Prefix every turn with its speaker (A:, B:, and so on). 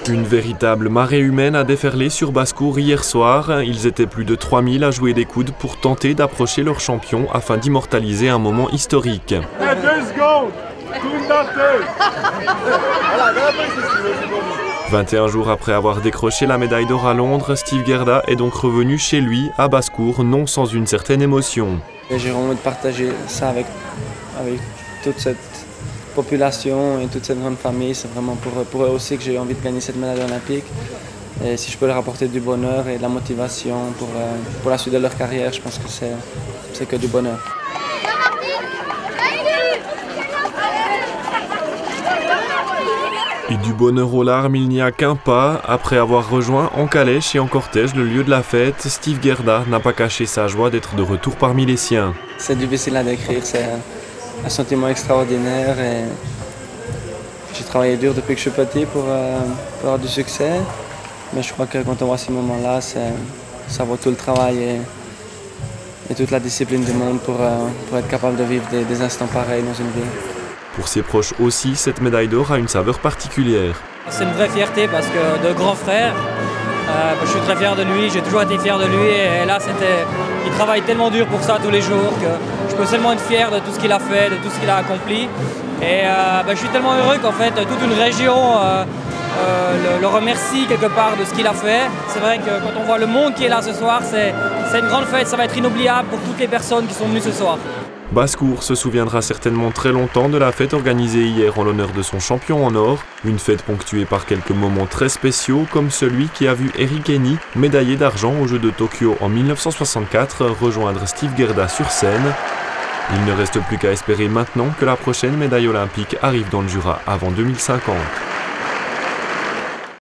A: Une véritable marée humaine a déferlé sur Basse-Cour hier soir. Ils étaient plus de 3000 à jouer des coudes pour tenter d'approcher leur champion afin d'immortaliser un moment historique. 21 jours après avoir décroché la médaille d'or à Londres, Steve Gerda est donc revenu chez lui, à Basse-Cour, non sans une certaine émotion.
B: J'ai vraiment envie de partager ça avec toute cette population et toute cette grande famille. C'est vraiment pour eux aussi que j'ai envie de gagner cette médaille olympique. Et si je peux leur apporter du bonheur et de la motivation pour la suite de leur carrière, je pense que c'est que du bonheur.
A: Et du bonheur aux larmes, il n'y a qu'un pas. Après avoir rejoint en calèche et en cortège le lieu de la fête, Steve Gerda n'a pas caché sa joie d'être de retour parmi les siens.
B: C'est difficile à décrire, c'est un sentiment extraordinaire. Et j'ai travaillé dur depuis que je suis petit pour avoir du succès. Mais je crois que quand on voit ces moments-là, ça vaut tout le travail et toute la discipline du monde pour être capable de vivre des instants pareils dans une vie.
A: Pour ses proches aussi, cette médaille d'or a une saveur particulière.
C: C'est une vraie fierté parce que de grand frère, je suis très fier de lui, j'ai toujours été fier de lui et là il travaille tellement dur pour ça tous les jours que je peux seulement être fier de tout ce qu'il a fait, de tout ce qu'il a accompli. Et je suis tellement heureux qu'en fait toute une région le remercie quelque part de ce qu'il a fait. C'est vrai que quand on voit le monde qui est là ce soir, c'est une grande fête, ça va être inoubliable pour toutes les personnes qui sont venues ce soir.
A: Basse-Cour se souviendra certainement très longtemps de la fête organisée hier en l'honneur de son champion en or. Une fête ponctuée par quelques moments très spéciaux comme celui qui a vu Eric Heny, médaillé d'argent aux Jeux de Tokyo en 1964, rejoindre Steve Gerda sur scène. Il ne reste plus qu'à espérer maintenant que la prochaine médaille olympique arrive dans le Jura avant 2050.